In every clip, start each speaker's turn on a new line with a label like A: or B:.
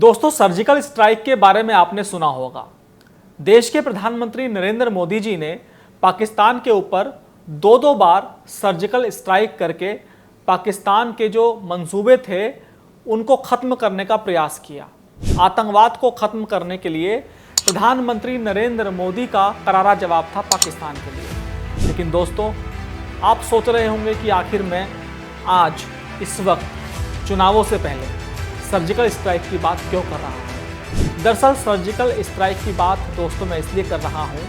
A: दोस्तों, surgical strike के बारे में आपने सुना होगा। देश के प्रधानमंत्री नरेंद्र मोदी जी ने पाकिस्तान के ऊपर दो बार सर्जिकल स्ट्राइक करके पाकिस्तान के जो मंसूबे थे उनको ख़त्म करने का प्रयास किया। आतंकवाद को ख़त्म करने के लिए प्रधानमंत्री नरेंद्र मोदी का करारा जवाब था पाकिस्तान के लिए। लेकिन दोस्तों, आप सोच रहे होंगे कि आखिर मैं आज इस वक्त चुनावों से पहले सर्जिकल स्ट्राइक की बात क्यों कर रहा हूँ। दरअसल सर्जिकल स्ट्राइक की बात दोस्तों मैं इसलिए कर रहा हूँ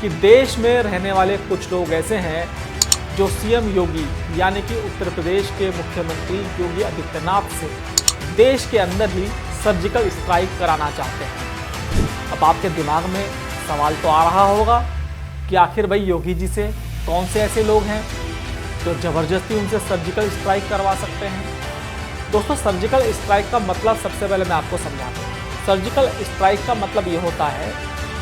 A: कि देश में रहने वाले कुछ लोग ऐसे हैं जो सीएम योगी यानी कि उत्तर प्रदेश के मुख्यमंत्री योगी आदित्यनाथ से देश के अंदर ही सर्जिकल स्ट्राइक कराना चाहते हैं। अब आपके दिमाग में सवाल तो आ रहा होगा कि आखिर भाई योगी जी से कौन से ऐसे लोग हैं जो ज़बरदस्ती उनसे सर्जिकल स्ट्राइक करवा सकते हैं। दोस्तों, सर्जिकल स्ट्राइक का मतलब सबसे पहले मैं आपको समझाता हूँ। सर्जिकल स्ट्राइक का मतलब ये होता है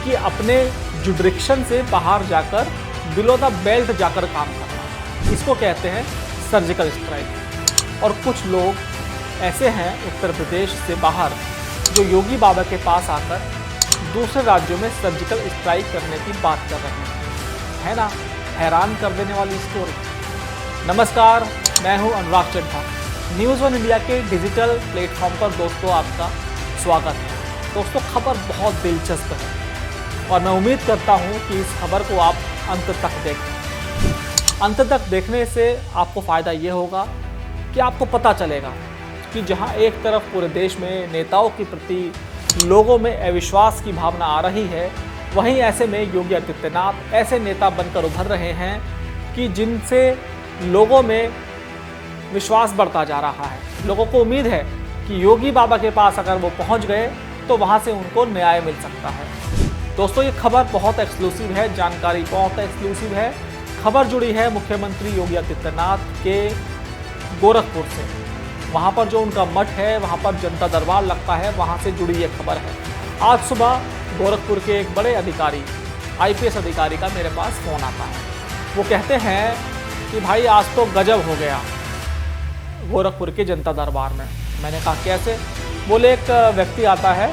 A: कि अपने जुडिक्शन से बाहर जाकर बिलो द बेल्ट जाकर काम करना, इसको कहते हैं सर्जिकल स्ट्राइक। और कुछ लोग ऐसे हैं उत्तर प्रदेश से बाहर जो योगी बाबा के पास आकर दूसरे राज्यों में सर्जिकल स्ट्राइक करने की बात कर रहे हैं। है ना हैरान कर देने वाली स्टोरी। नमस्कार, मैं हूं अनुराग चड्ढा। न्यूज़ वन इंडिया के डिजिटल प्लेटफॉर्म पर दोस्तों आपका स्वागत है। दोस्तों, खबर बहुत दिलचस्प है और मैं उम्मीद करता हूं कि इस खबर को आप अंत तक देखें। अंत तक देखने से आपको फ़ायदा ये होगा कि आपको पता चलेगा कि जहां एक तरफ पूरे देश में नेताओं के प्रति लोगों में अविश्वास की भावना आ रही है, वहीं ऐसे में योगी आदित्यनाथ ऐसे नेता बनकर उभर रहे हैं कि जिनसे लोगों में विश्वास बढ़ता जा रहा है। लोगों को उम्मीद है कि योगी बाबा के पास अगर वो पहुंच गए तो वहां से उनको न्याय मिल सकता है। दोस्तों, ये खबर बहुत एक्सक्लूसिव है, जानकारी बहुत एक्सक्लूसिव है। खबर जुड़ी है मुख्यमंत्री योगी आदित्यनाथ के गोरखपुर से। वहां पर जो उनका मठ है, वहां पर जनता दरबार लगता है, वहां से जुड़ी ये खबर है। आज सुबह गोरखपुर के एक बड़े अधिकारी, IPS अधिकारी का मेरे पास फ़ोन आता है। वो कहते हैं कि भाई आज तो गजब हो गया गोरखपुर के जनता दरबार में। मैंने कहा कैसे? बोले एक व्यक्ति आता है,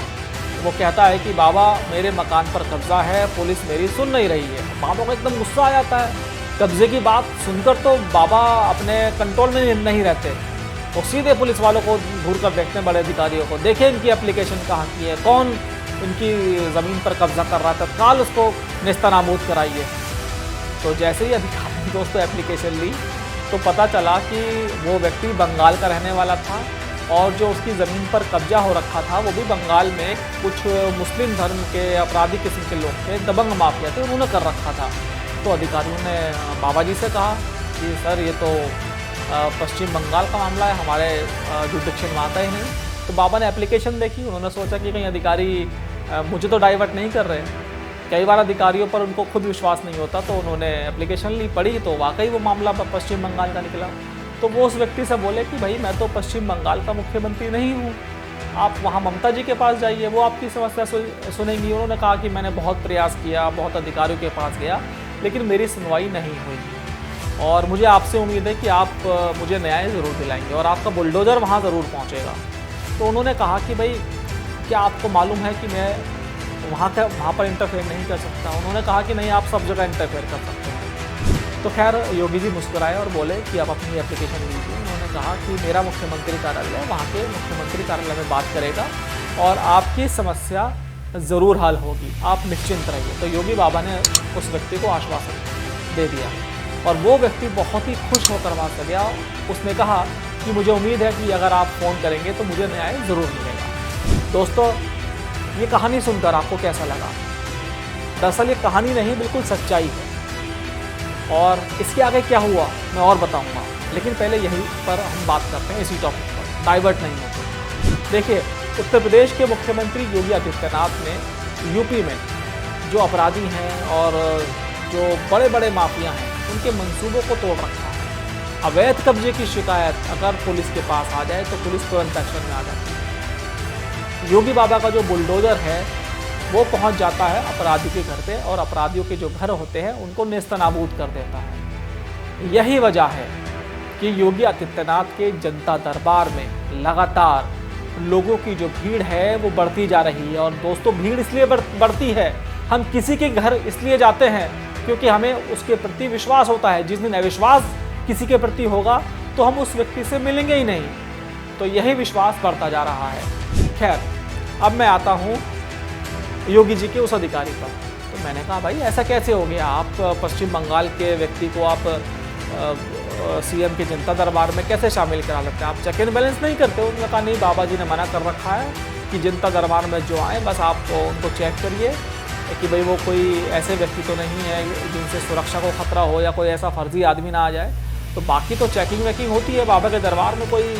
A: वो कहता है कि बाबा मेरे मकान पर कब्जा है, पुलिस मेरी सुन नहीं रही है। बाबा को एकदम गुस्सा आ जाता है। कब्जे की बात सुनकर तो बाबा अपने कंट्रोल में नहीं रहते। वो सीधे पुलिस वालों को घूर कर देखते हैं, बड़े अधिकारियों को। देखिए इनकी एप्लीकेशन कहाँ की है, कौन इनकी ज़मीन पर कब्जा कर रहा था, तत्काल उसको नेस्तनाबूद कराइए। तो जैसे ही अधिकारी ने दोस्तों एप्लीकेशन ली तो पता चला कि वो व्यक्ति बंगाल का रहने वाला था और जो उसकी ज़मीन पर कब्जा हो रखा था वो भी बंगाल में कुछ मुस्लिम धर्म के अपराधी किस्म के लोग थे, दबंग माफिया थे, उन्होंने कर रखा था। तो अधिकारियों ने बाबा जी से कहा कि सर ये तो पश्चिम बंगाल का मामला है, हमारे जुडिक्शन में आता ही नहीं। तो बाबा ने एप्लीकेशन देखी, उन्होंने सोचा कि कहीं अधिकारी मुझे तो डाइवर्ट नहीं कर रहे। कई बार अधिकारियों पर उनको खुद विश्वास नहीं होता, तो उन्होंने एप्लीकेशन ली, पढ़ी, तो वाकई वो मामला पश्चिम बंगाल का निकला। तो वो उस व्यक्ति से बोले कि भाई मैं तो पश्चिम बंगाल का मुख्यमंत्री नहीं हूँ, आप वहाँ ममता जी के पास जाइए, वो आपकी समस्या सुनेंगी। उन्होंने कहा कि मैंने बहुत प्रयास किया, बहुत अधिकारियों के पास गया, लेकिन मेरी सुनवाई नहीं हुई और मुझे आपसे उम्मीद है कि आप मुझे न्याय ज़रूर दिलाएंगे और आपका बुलडोज़र वहाँ ज़रूर पहुँचेगा। तो उन्होंने कहा कि भाई क्या आपको मालूम है कि मैं वहाँ पर इंटरफेयर नहीं कर सकता। उन्होंने कहा कि नहीं, आप सब जगह इंटरफेयर कर सकते हैं। तो खैर योगी जी मुस्कुराए और बोले कि आप अपनी एप्लीकेशन लीजिए। उन्होंने कहा कि मेरा मुख्यमंत्री कार्यालय वहाँ के मुख्यमंत्री कार्यालय में बात करेगा और आपकी समस्या ज़रूर हल होगी, आप निश्चिंत रहिए। तो योगी बाबा ने उस व्यक्ति को आश्वासन दे दिया और वो व्यक्ति बहुत ही खुश होकर वहाँ से गया। उसने कहा कि मुझे उम्मीद है कि अगर आप फ़ोन करेंगे तो मुझे न्याय ज़रूर मिलेगा। दोस्तों, ये कहानी सुनकर आपको कैसा लगा? दरअसल ये कहानी नहीं, बिल्कुल सच्चाई है और इसके आगे क्या हुआ मैं और बताऊंगा, लेकिन पहले यहीं पर हम बात करते हैं, इसी टॉपिक पर डाइवर्ट नहीं होते। देखिए, उत्तर प्रदेश के मुख्यमंत्री योगी आदित्यनाथ ने यूपी में जो अपराधी हैं और जो बड़े बड़े माफिया हैं उनके मंसूबों को तोड़ रखा है। अवैध कब्जे की शिकायत अगर पुलिस के पास आ जाए तो पुलिस तुरंत एक्शन में आ जाती है। योगी बाबा का जो बुलडोज़र है वो पहुंच जाता है अपराधी के घर पे और अपराधियों के जो घर होते हैं उनको नेस्तनाबूद कर देता है। यही वजह है कि योगी आदित्यनाथ के जनता दरबार में लगातार लोगों की जो भीड़ है वो बढ़ती जा रही है। और दोस्तों, भीड़ इसलिए बढ़ती है, हम किसी के घर इसलिए जाते हैं क्योंकि हमें उसके प्रति विश्वास होता है। जिस दिन अविश्वास किसी के प्रति होगा तो हम उस व्यक्ति से मिलेंगे ही नहीं। तो यही विश्वास बढ़ता जा रहा है। खैर, अब मैं आता हूँ योगी जी के उस अधिकारी पर। तो मैंने कहा, भाई ऐसा कैसे हो गया, आप पश्चिम बंगाल के व्यक्ति को आप सीएम के जनता दरबार में कैसे शामिल करा लेते हैं, आप चेक एंड बैलेंस नहीं करते? उन्होंने कहा, नहीं, बाबा जी ने मना कर रखा है कि जनता दरबार में जो आए बस आप उनको चेक करिए कि भाई वो कोई ऐसे व्यक्ति तो नहीं है जिनसे सुरक्षा को खतरा हो या कोई ऐसा फर्जी आदमी ना आ जाए। तो बाकी तो चेकिंग वेकिंग होती है, बाबा के दरबार में कोई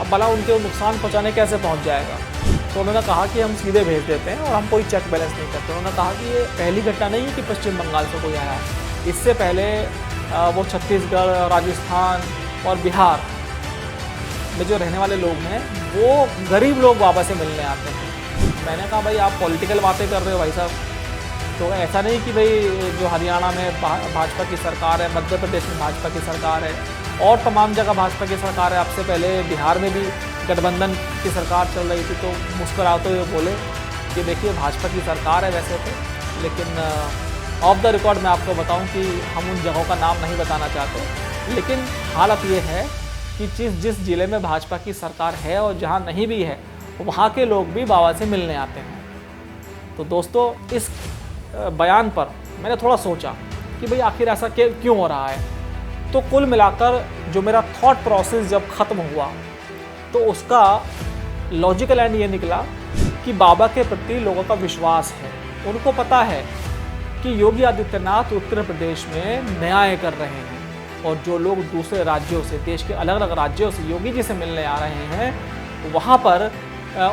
A: अब भला उनके नुकसान पहुँचाने कैसे पहुँच जाएगा। तो उन्होंने कहा कि हम सीधे भेज देते हैं और हम कोई चेक बैलेंस नहीं करते। उन्होंने कहा कि ये पहली घटना नहीं है कि पश्चिम बंगाल से कोई आया, इससे पहले वो छत्तीसगढ़, राजस्थान और बिहार में जो रहने वाले लोग हैं वो गरीब लोग बाबा से मिलने आते हैं। मैंने कहा, भाई आप पॉलिटिकल बातें कर रहे हो भाई साहब, तो ऐसा नहीं कि भाई जो हरियाणा में भाजपा की सरकार है, मध्य प्रदेश में भाजपा की सरकार है और तमाम जगह भाजपा की सरकार है, आपसे पहले बिहार में भी गठबंधन की सरकार चल रही थी। तो मुस्कुराते हुए बोले कि देखिए भाजपा की सरकार है वैसे तो, लेकिन ऑफ द रिकॉर्ड मैं आपको बताऊं कि हम उन जगहों का नाम नहीं बताना चाहते, लेकिन हालत ये है कि जिस जिले में भाजपा की सरकार है और जहां नहीं भी है वहां के लोग भी बाबा से मिलने आते हैं। तो दोस्तों, इस बयान पर मैंने थोड़ा सोचा कि भाई आखिर ऐसा क्यों हो रहा है। तो कुल मिलाकर जो मेरा थॉट प्रोसेस जब ख़त्म हुआ तो उसका लॉजिकल एंड ये निकला कि बाबा के प्रति लोगों का विश्वास है। उनको पता है कि योगी आदित्यनाथ उत्तर प्रदेश में न्याय कर रहे हैं और जो लोग दूसरे राज्यों से, देश के अलग अलग राज्यों से योगी जी से मिलने आ रहे हैं, वहाँ पर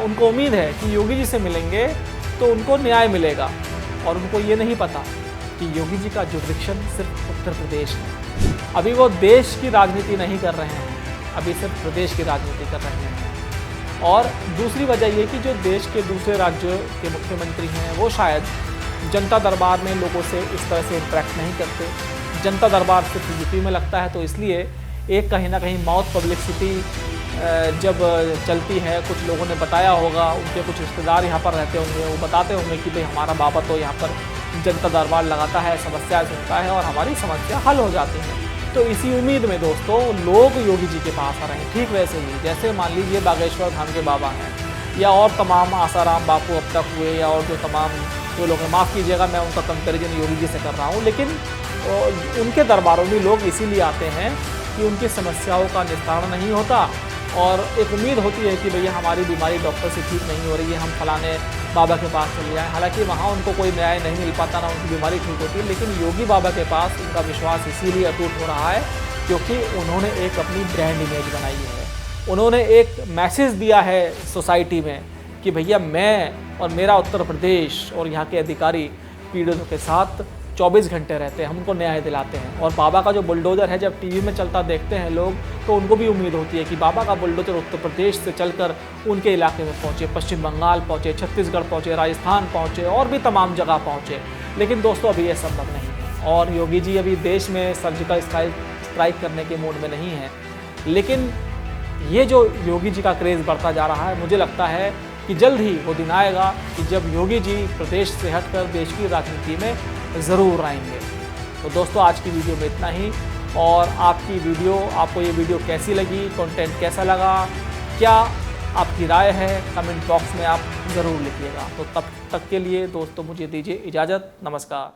A: उनको उम्मीद है कि योगी जी से मिलेंगे तो उनको न्याय मिलेगा। और उनको ये नहीं पता कि योगी जी का जुरिडिक्शन सिर्फ उत्तर प्रदेश है। अभी वो देश की राजनीति नहीं कर रहे हैं, अभी सिर्फ प्रदेश की राजनीति कर रहे हैं। और दूसरी वजह ये कि जो देश के दूसरे राज्यों के मुख्यमंत्री हैं वो शायद जनता दरबार में लोगों से इस तरह से इंटरेक्ट नहीं करते। जनता दरबार सिर्फ यूपी में लगता है, तो इसलिए एक कहीं ना कहीं माउथ पब्लिसिटी जब चलती है, कुछ लोगों ने बताया होगा, उनके कुछ रिश्तेदार यहाँ पर रहते होंगे, वो बताते होंगे कि भाई हमारा बाबा तो यहाँ पर जनता दरबार लगाता है, समस्या सुनता है और हमारी समस्या हल हो जाती है। तो इसी उम्मीद में दोस्तों लोग योगी जी के पास आ रहे हैं। ठीक वैसे ही जैसे मान लीजिए बागेश्वर धाम के बाबा हैं या और तमाम आसाराम बापू अब तक हुए या और जो तमाम जो लोग हैं, माफ़ कीजिएगा मैं उनका कंपेरिजन योगी जी से कर रहा हूँ, लेकिन उनके दरबारों में लोग इसीलिए आते हैं कि उनकी समस्याओं का निस्तारण नहीं होता और एक उम्मीद होती है कि भैया हमारी बीमारी डॉक्टर से ठीक नहीं हो रही है, हम फलाने बाबा के पास चले जाएँ। हालांकि वहाँ उनको कोई न्याय नहीं मिल पाता, ना उनकी बीमारी ठीक होती है, लेकिन योगी बाबा के पास उनका विश्वास इसीलिए अटूट हो रहा है क्योंकि उन्होंने एक अपनी ब्रांड इमेज बनाई है। उन्होंने एक मैसेज दिया है सोसाइटी में कि भैया मैं और मेरा उत्तर प्रदेश और यहाँ के अधिकारी पीड़ितों के साथ 24 घंटे रहते हैं, हम उनको न्याय दिलाते हैं। और बाबा का जो बुलडोज़र है जब टीवी में चलता देखते हैं लोग तो उनको भी उम्मीद होती है कि बाबा का बुलडोज़र उत्तर प्रदेश से चलकर उनके इलाके में पहुँचे, पश्चिम बंगाल पहुँचे, छत्तीसगढ़ पहुँचे, राजस्थान पहुँचे और भी तमाम जगह पहुँचे। लेकिन दोस्तों अभी ये संभव नहीं है और योगी जी अभी देश में सर्जिकल स्ट्राइक करने के मूड में नहीं है। लेकिन ये जो योगी जी का क्रेज़ बढ़ता जा रहा है, मुझे लगता है कि जल्द ही वो दिन आएगा कि जब योगी जी प्रदेश से हटकर देश की राजनीति में ज़रूर आएंगे। तो दोस्तों आज की वीडियो में इतना ही। और आपको ये वीडियो कैसी लगी, कंटेंट कैसा लगा, क्या आपकी राय है, कमेंट बॉक्स में आप ज़रूर लिखिएगा। तो तब तक के लिए दोस्तों मुझे दीजिए इजाज़त। नमस्कार।